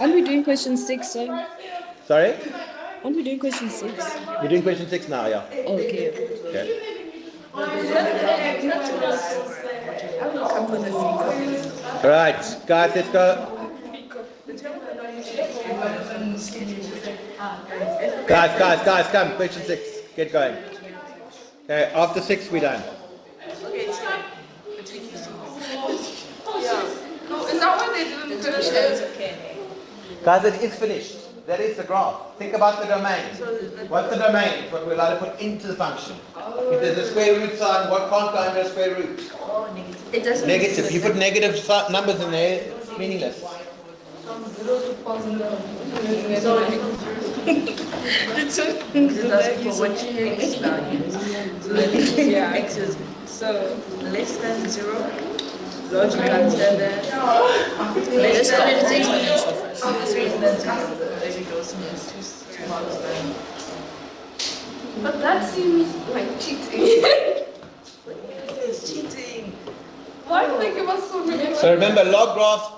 Aren't we doing question 6, sir? Sorry? Aren't we doing question 6? We're doing question 6 now, yeah. Oh, okay. Alright, guys, let's go. Guys, come. Question 6. Get going. Okay, after 6, we're done. Is that why they didn't finish it? Guys, it is finished. That is the graph. Think about the domain. What's the domain? It's what we're allowed to put into the function. If there's a square root sign, what can't go under a square root? It doesn't. Negative. You put negative numbers in there, it's meaningless. It's for what x values. So that x is less than 0. Logically understand that. Less than 0. There we go. But that seems like cheating. It's cheating. Why do they give us so many? So remember, log graphs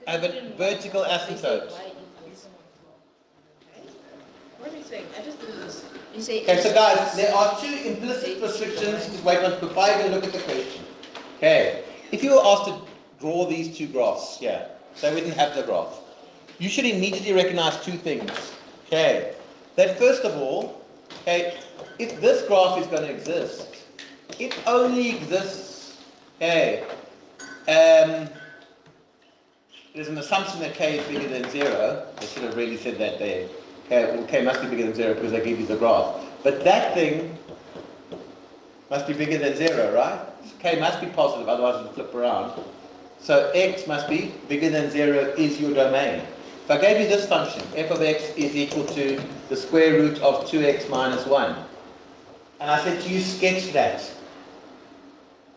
have a vertical asymptote. What are you saying? I just did this. You say Okay, so guys, there are 2 implicit restrictions to wait on before I even look at the question. Okay, if you were asked to draw these 2 graphs here, so we didn't have the graph, you should immediately recognize 2 things. Okay, that first of all, okay, if this graph is going to exist, it only exists, okay, there's an assumption that k is bigger than 0. I should have really said that there. Okay, well, k must be bigger than 0 because I gave you the graph. But that thing must be bigger than 0, right? K must be positive, otherwise it'll flip around. So x must be bigger than 0 is your domain. If I gave you this function, f of x is equal to the square root of 2x minus 1, and I said to you, sketch that,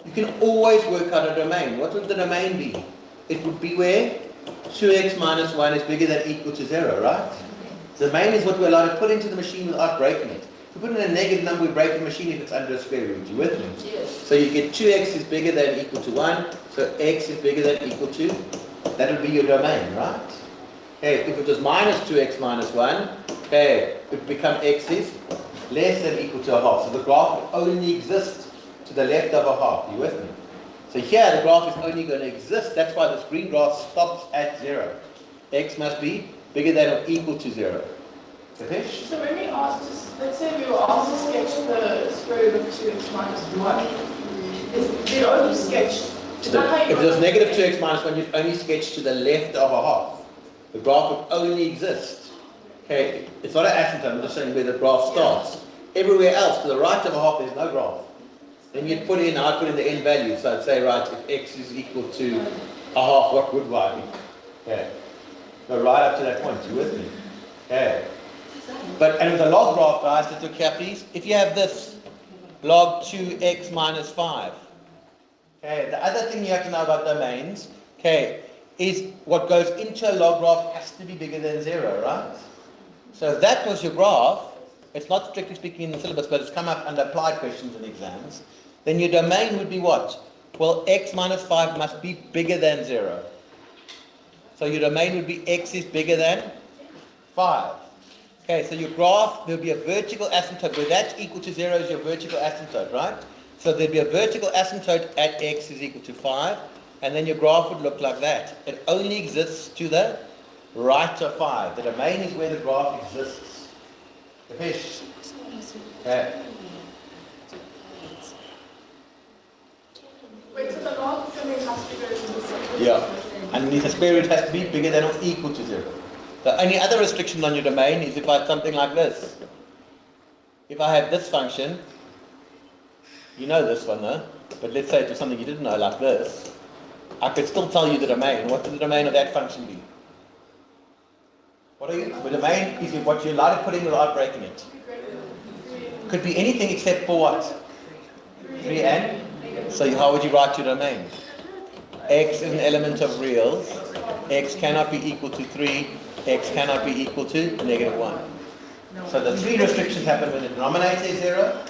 you can always work out a domain. What would the domain be? It would be where 2x minus 1 is bigger than or equal to 0, right? The domain is what we're allowed to put into the machine without breaking it. If we put in a negative number, we break the machine if it's under a square root. You with me? Yes. So you get 2x is bigger than or equal to 1, so x is bigger than or equal to, that would be your domain, right? Okay, if it was minus 2x minus 1, okay, it would become x is less than or equal to a half. So the graph would only exist to the left of a half. You with me? So here the graph is only going to exist. That's why this green graph stops at 0. X must be bigger than or equal to 0. Okay? So when we asked, let's say we were asked to sketch the square root of 2x minus 1, it only sketched. If it was negative 2x minus 1, you'd only sketch to the left of a half. The graph would only exist. Okay, it's not an asymptote, I'm just saying where the graph starts. Everywhere else, to the right of a half, there's no graph. Then you'd put in, I'd put in the end value. So I'd say, right, if x is equal to a half, what would y be? Okay. Go right up to that point, you with me? Okay. But, and with the log graph, guys, let's look here, please. If you have this, log 2x minus 5. Okay, the other thing you have to know about domains, okay, is what goes into a log graph has to be bigger than 0, right? So if that was your graph, it's not strictly speaking in the syllabus, but it's come up under applied questions in exams, then your domain would be what? Well, x minus 5 must be bigger than 0. So your domain would be x is bigger than 5. Okay, so your graph, there'll be a vertical asymptote. Where that's equal to 0 is your vertical asymptote, right? So there'd be a vertical asymptote at x is equal to 5, and then your graph would look like that. It only exists to the right of 5. The domain is where the graph exists. The fish. Okay. Wait, so the log filling has to go to the second. Yeah. Underneath the square root has to be bigger than or equal to 0. The only other restriction on your domain is if I had something like this. If I have this function, you know this one though, but let's say it was something you didn't know like this, I could still tell you the domain. What would the domain of that function be? What are you, the domain is what you're allowed to put in without breaking it. Could be anything except for what? 3 and? So how would you write your domain? X is an element of reals. X cannot be equal to 3. X cannot be equal to negative 1. So the 3 restrictions happen when the denominator is 0.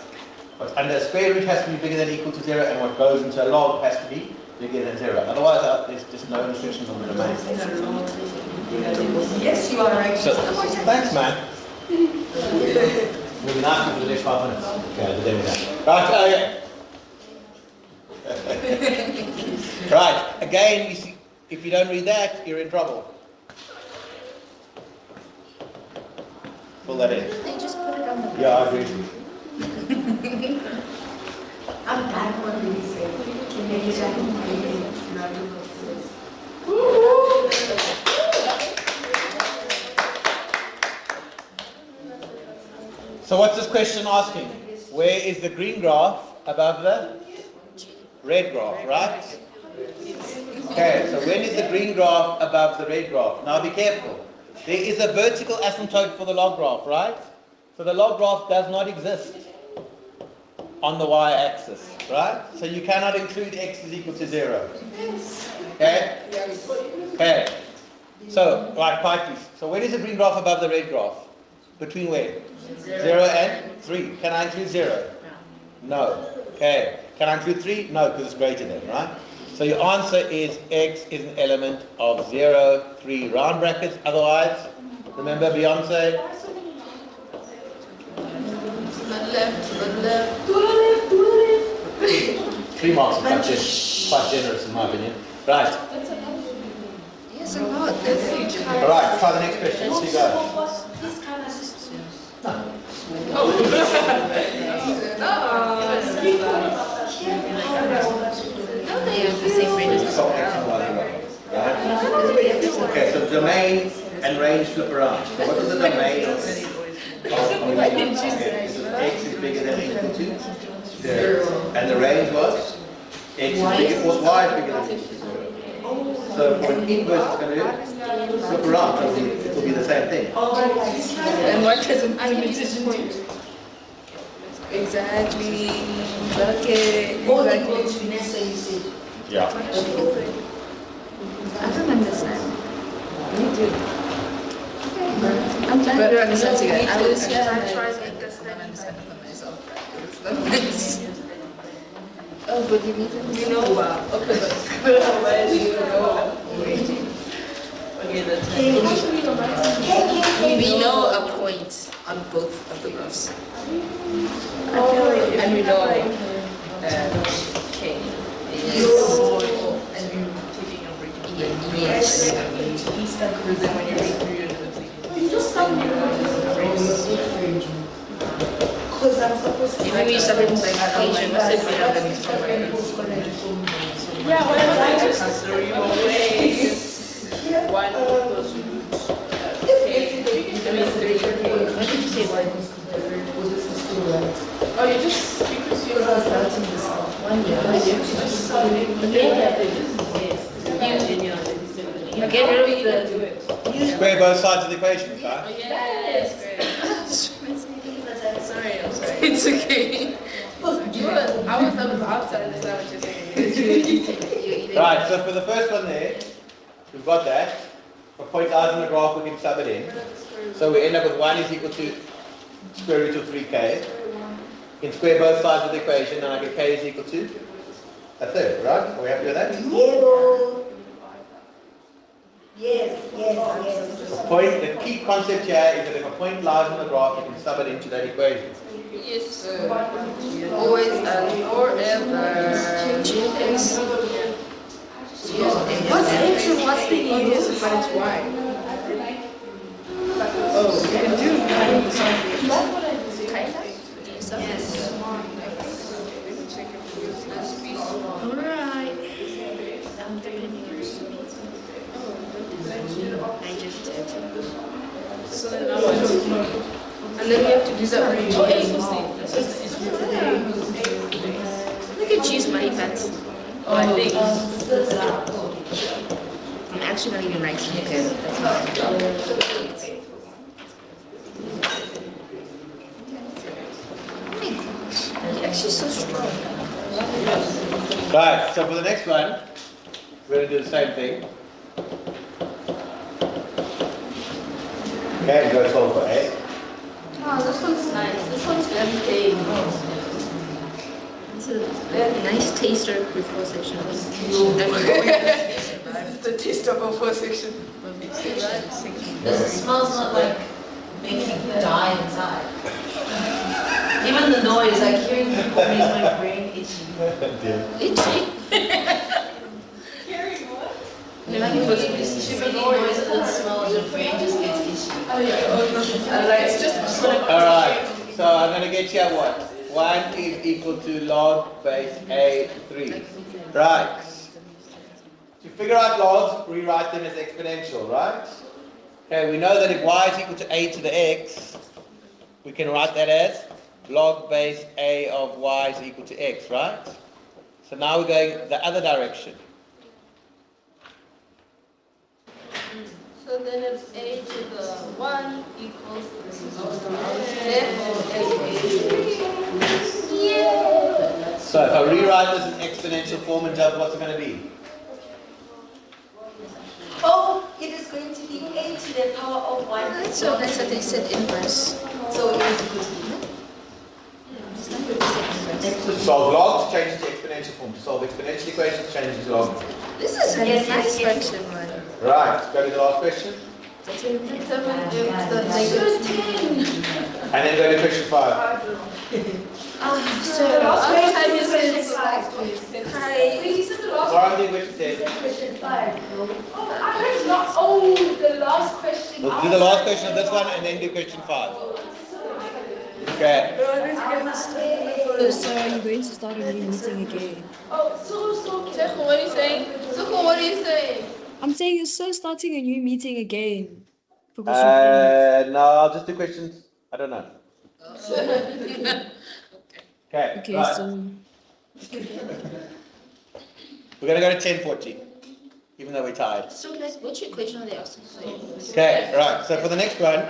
What's under a square root has to be bigger than or equal to 0, and what goes into a log has to be bigger than 0. Otherwise, there's just no instructions on the domain. Yes, you are right. So, thanks, man. We'll be nice for the next 5 minutes. Okay, the demo done. Right, okay. Right, again, you see, if you don't read that, you're in trouble. Pull that in. They just put it on the Yeah, I agree. I'm bad for reading. So what's this question asking? Where is the green graph above the red graph, right? Okay, so when is the green graph above the red graph? Now be careful. There is a vertical asymptote for the log graph, right? So the log graph does not exist on the y-axis, right? So you cannot include x is equal to 0. Okay? Okay. So, right, Pikes. So when is the green graph above the red graph? Between where? 0 and 3. Can I include 0? No. Okay. Can I include 3? No, because it's greater than, right? So your answer is x is an element of 0, 3, round brackets. Otherwise, remember Beyonce? To the left, to the left, to the left. 3 marks is quite generous in my opinion. Right. Yes, a lot. Alright, try the next question. See you guys. No, they have the same range. Okay, so domain and range flip around. So what is the domain of x is bigger than or equal to 0? And the range was x is bigger, of course y is bigger than or equal to 0. So for an inverse it's going to flip around, so it will be the same thing. And what doesn't I can use this point? Exactly. Okay. Exactly. Yeah. I don't understand. Me too. I'm trying to understand you guys. I was trying to understand for myself. Oh, but you need to know. Okay, but where do you know? We know a point on both of the graphs. And we know K is yes. Even we started by equation, what's the grade of the next one? Yeah, what am I just one equals root. What did you say one? Oh, you just because you are starting this one year. Get rid of the Square both sides of the equation, right? yes. Sorry, I'm sorry. It's okay. I was about to understand what you're saying. Right, so for the first one there, we've got that. For point out in the graph, we can sub it in. So we end up with 1 is equal to square root of 3k. You can square both sides of the equation, and I get k is equal to a third, right? Are we happy with that? Yes. The key concept here is that if a point lies on the graph, you can sub it into that equation. Yes, sir. Always and forever. X. What's X and what's the E? But it's Y. Oh, you can do kind of Yes. Alright. I just did. So then now what? And then we have to do that. Oh, A equals C. Look at choose my pants. Oh, I think. I'm actually not even writing because that's not my job. You're actually so strong. Right, so for the next one, we're going to do the same thing. Okay, go solve for A. Oh, this one's nice. This one's empty. This is Nice taster before section. This is the taster before section. Does it smell not like making you die inside? Even the noise, like hearing people makes my brain itchy. Itchy. Hearing what? Like if it's stupid noise and smells, your brain just gets itchy. Oh yeah, it's just Alright, so I'm going to get you at what? 1 is equal to log base A3. Right. To figure out logs, rewrite them as exponential, right? Okay, we know that if y is equal to a to the x, we can write that as log base a of y is equal to x, right? So now we're going the other direction. So then it's a to the 1 equals yeah. So if I rewrite this in exponential form and just what's it going to be? Oh, it is going to be a to the power of 1. So that's what they said inverse. So it is equal to To solve logs, change it to exponential form. To solve exponential equations, change it to log. This is a nice fraction one. Right, go to the last question. Determine if the negative 10. And then go to question 5. So every time you say this, hi. Or I'm doing question 10. I heard not. Oh, the last question. We'll do the last question of this one and then do question 5. Okay. So are you going to start a new meeting again? Oh, so. What are you saying? Suko, what are you saying? I'm saying you're so starting a new meeting again. For question No, I'll just do questions. I don't know. Okay. Okay, Right. so We're going to go to 1040, even though we're tired. So which equation are they asking for? Okay, right. So for the next one,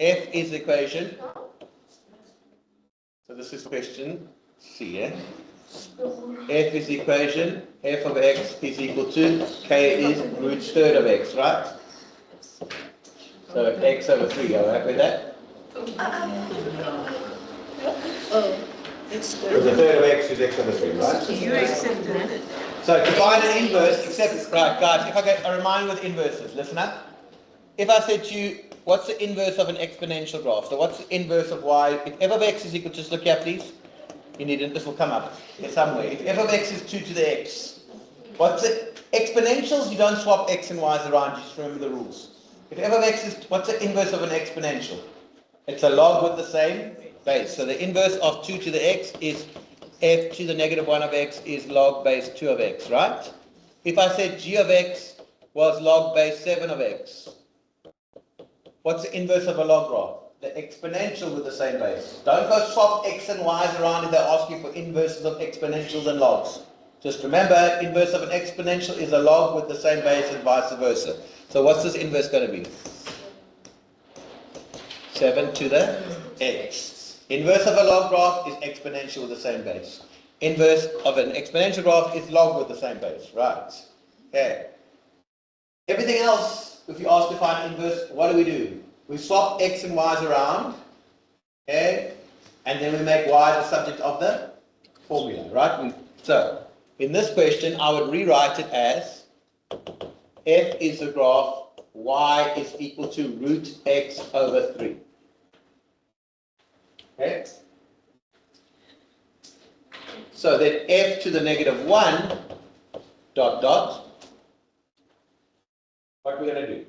f is the equation. So this is question C, yeah? F is the equation, f of x is equal to, k is root third of x, right? So x over 3, are you happy with that? Oh, it's Because the third of x is x over 3, right? You accepted it. So to find an inverse, except, right guys, if I get a reminder with inverses, listen up. If I said to you, what's the inverse of an exponential graph? So what's the inverse of y? If f of x is equal, just look here please. You need it, this will come up here somewhere. If f of x is 2 to the x, what's the exponentials? You don't swap x and y's around, you just remember the rules. If f of x is, what's the inverse of an exponential? It's a log with the same base. So the inverse of 2 to the x is f to the negative 1 of x is log base 2 of x, right? If I said g of x was log base 7 of x, what's the inverse of a log graph? The exponential with the same base. Don't go swap x and y's around if they ask you for inverses of exponentials and logs. Just remember, inverse of an exponential is a log with the same base and vice versa. So what's this inverse going to be? 7 to the x. Inverse of a log graph is exponential with the same base. Inverse of an exponential graph is log with the same base. Right. Okay. Everything else, if you ask to find inverse, what do? We swap x and y's around, okay, and then we make y the subject of the formula, right? So, in this question, I would rewrite it as f is the graph, y is equal to root x over 3. Okay? So that f to the negative 1, dot, dot, what we're going to do?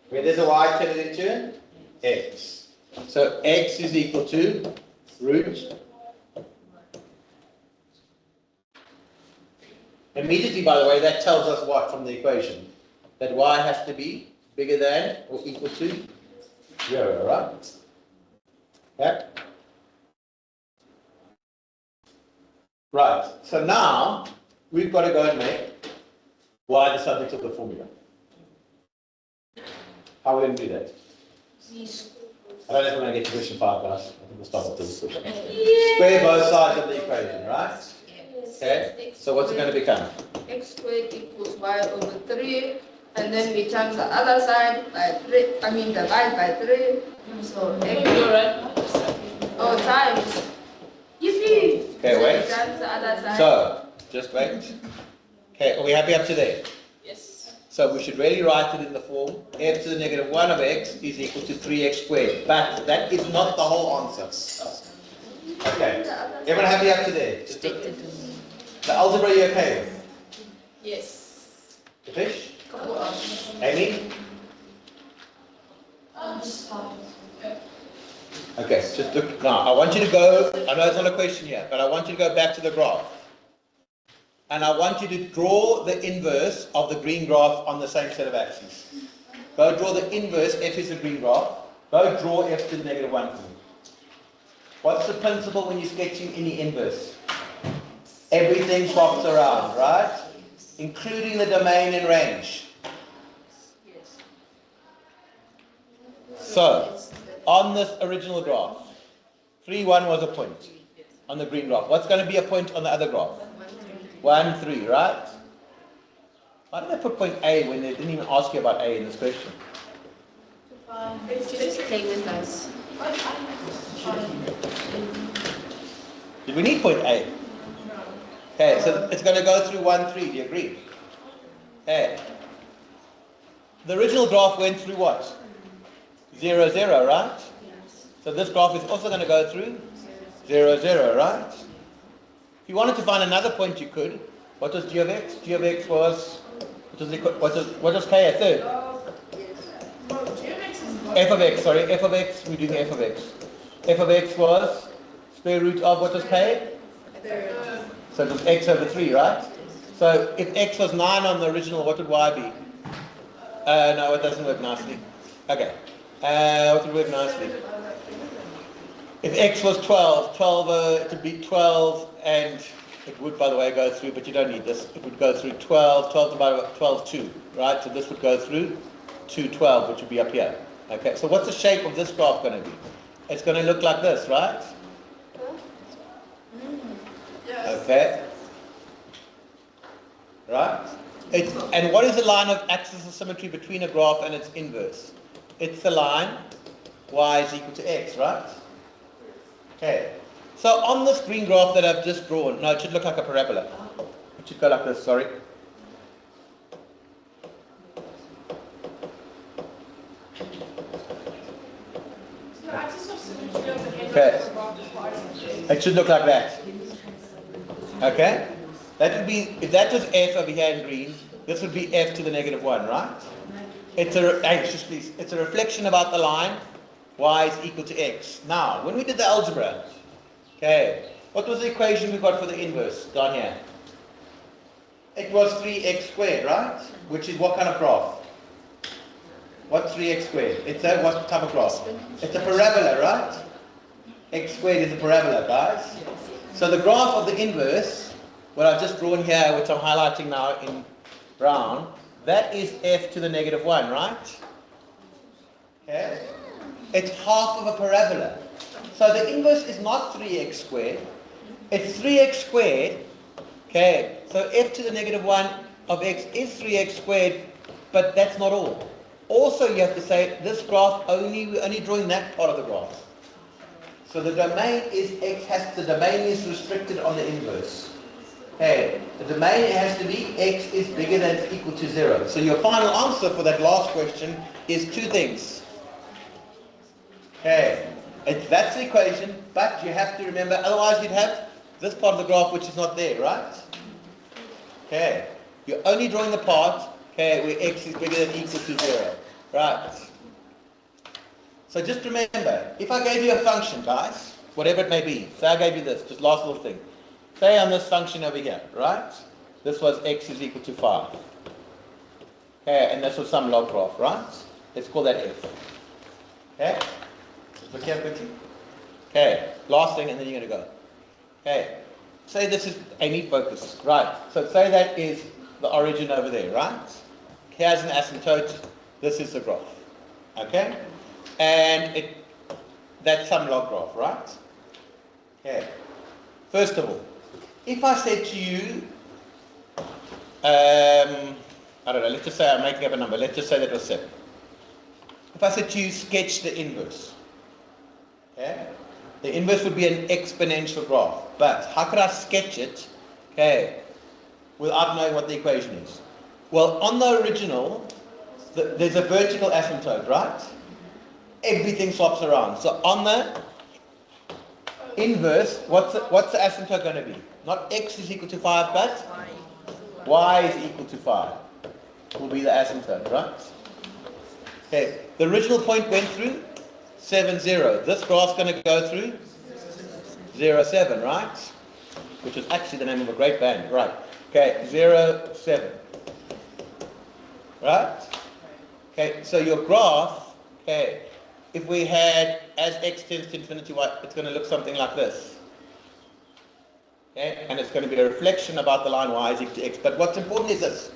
Where there's a y, turn it into x. So x is equal to root. Immediately, by the way, that tells us what from the equation? That y has to be bigger than or equal to 0, right? Okay. Right, so now we've got to go and make y the subject of the formula. How are we going to do that? I don't know if we're going to get to question 5, guys. I think we'll stop with this question. Square both sides of the equation, right? Okay, so what's it going to become? X squared equals y over 3, and then we times the other side by 3, divide by 3, so x, times. Yippee! Okay, Okay, wait. That's the other side. So, just wait. Okay, are we happy up to there? Yes. So we should really write it in the form f to the negative 1 of x is equal to 3x squared. But that is not the whole answer. Okay, everyone happy up to there? Just the algebra you okay with? Yes. The fish? Couple of. Amy? Okay, just look, now I want you to go, I know it's not a question here, but I want you to go back to the graph. And I want you to draw the inverse of the green graph on the same set of axes. Go draw the inverse, f is the green graph. Go draw f to the negative 1 for me. What's the principle when you're sketching any inverse? Everything swaps around, right? Including the domain and range. So, on this original graph, 3, 1 was a point on the green graph. What's going to be a point on the other graph? 1, 3, right? Why did I put point A when they didn't even ask you about A in this question? Just play with us. Did we need point A? Okay, so it's going to go through 1, 3, do you agree? Okay. The original graph went through what? 0, 0, right? So this graph is also going to go through 0, 0, right? If you wanted to find another point, you could. What was g of x? G of x was, what was k, a third? F of x, sorry, f of x, we're doing f of x. F of x was square root of what was k? So it was x over 3, right? So if x was 9 on the original, what would y be? No, it doesn't work nicely. Okay. What would work nicely? If x was 12, 12 it would be 12, and it would, by the way, go through, but you don't need this. It would go through 12, 12 divided by 12, 2, right? So this would go through 2, 12, which would be up here. Okay, so what's the shape of this graph going to be? It's going to look like this, right? Okay. Right? And what is the line of axis of symmetry between a graph and its inverse? It's the line y is equal to x, right? Okay. So on this green graph that I've just drawn, no, it should look like a parabola. It should go like this, sorry. Okay. It should look like that. Okay? That would be, if that was f over here in green, this would be f to the negative 1, right? It's a reflection about the line y is equal to x. Now, when we did the algebra, okay, what was the equation we got for the inverse down here? It was 3x squared, right? Which is what kind of graph? What's 3x squared? It's a what type of graph? It's a parabola, right? X squared is a parabola, guys. So the graph of the inverse, what I've just drawn here, which I'm highlighting now in brown, that is f to the negative 1, right? Okay. It's half of a parabola. So the inverse is not 3x squared. It's 3x squared. Okay. So f to the negative 1 of x is 3x squared, but that's not all. Also, you have to say this graph we're only drawing that part of the graph. So the domain is the domain is restricted on the inverse. Okay, the domain has to be x is bigger than or equal to 0. So your final answer for that last question is two things. Okay, that's the equation, but you have to remember, otherwise you'd have this part of the graph which is not there, right? Okay, you're only drawing the part, okay, where x is bigger than or equal to 0. Right. So just remember, if I gave you a function, guys, whatever it may be, say I gave you this, just last little thing. Say on this function over here, right? This was x is equal to 5. Okay, and this was some log graph, right? Let's call that f. Okay? Look here quickly. Okay, last thing and then you're going to go. Okay, say this is Amy focus, right? So say that is the origin over there, right? Here's an asymptote, this is the graph. Okay? And that's some log graph, right? Okay. First of all, if I said to you, I don't know, let's just say I'm making up a number, let's just say that was 7. If I said to you, sketch the inverse. Okay? The inverse would be an exponential graph. But how could I sketch it, okay, without knowing what the equation is? Well, on the original, there's a vertical asymptote, right? Everything swaps around. So on the inverse, what's the asymptote going to be? Not x is equal to 5, but y is equal to 5 will be the asymptote, right? Okay, the original point went through 7, 0. This graph's going to go through 0, 7, right? Which is actually the name of a great band, right? Okay, 0, 7. Right? Okay, so your graph, okay, if we had as x tends to infinity, it's going to look something like this. Okay, and it's going to be a reflection about the line y is equal to x. But what's important is this.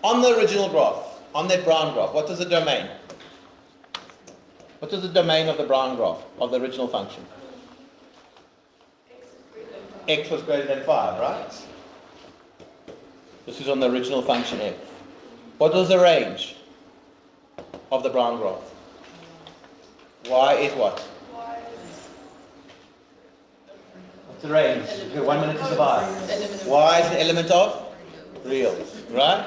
On the original graph, on that brown graph, what is the domain? What is the domain of the brown graph, of the original function? X was greater than 5, right? This is on the original function f. What was the range of the brown graph? Y is what? What's the range? Okay, 1 minute to survive. Y is the element of reals, right?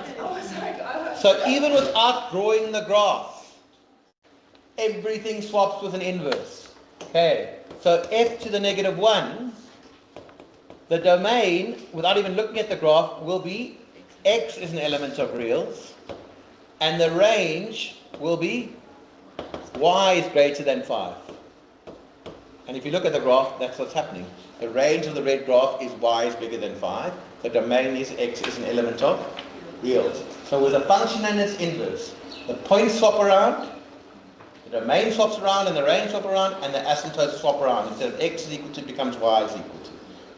So even without drawing the graph, everything swaps with an inverse. Okay, so f to the negative 1, the domain, without even looking at the graph, will be x is an element of reals, and the range will be y is greater than 5. And if you look at the graph, that's what's happening. The range of the red graph is y is bigger than 5. The domain is x is an element of reals. So with a function and its inverse, the points swap around, the domain swaps around, and the range swap around, and the asymptotes swap around. Instead of x is equal to, it becomes y is equal to.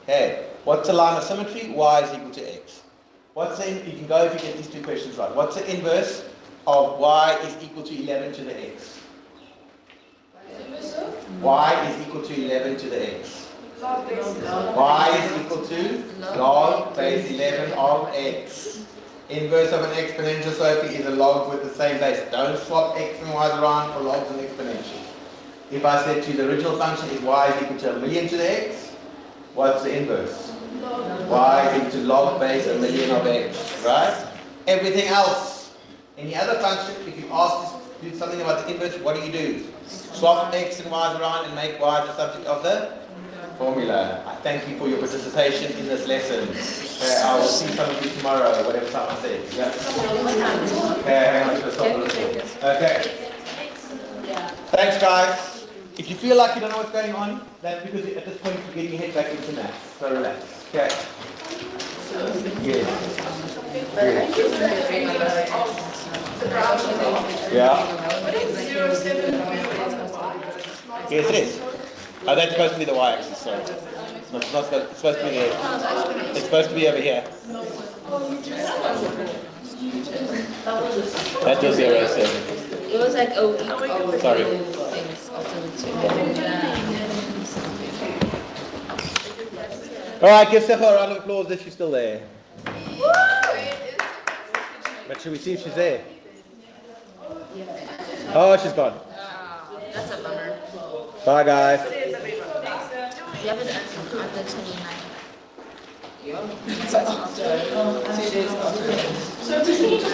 Okay, what's the line of symmetry? Y is equal to x. What's the, you can go if you get these two questions right. What's the inverse of y is equal to 11 to the x? Y is equal to 11 to the x. Y is equal to log base 11 of x. Inverse of an exponential, Sophie, is a log with the same base. Don't swap x and y's around for logs and exponentials. If I said to you the original function is y is equal to 1,000,000 to the x, what's the inverse? Y is equal to log base 1,000,000 of x, right? Everything else, any other function, if you ask to do something about the inverse, what do? Swap x and y's around and make y the subject of the formula. I thank you for your participation in this lesson. Okay, I will see some of you tomorrow, whatever time I say. Yeah. Okay, hang on to the top of the Okay. Thanks, guys. If you feel like you don't know what's going on, that's because at this point you're getting your head back into maths. So relax. Okay. Yes. Yeah. Yes, it is. Oh, that's supposed to be the y-axis, sorry. It's supposed to be there. It's supposed to be over here. That was 0, 7. It was like a week of Sorry. things after the 2. Alright, give Sefa a round of applause if she's still there. But should we see if she's there? Oh, she's gone. That's a bummer. Bye, guys. You have it after 29. So 2 days after.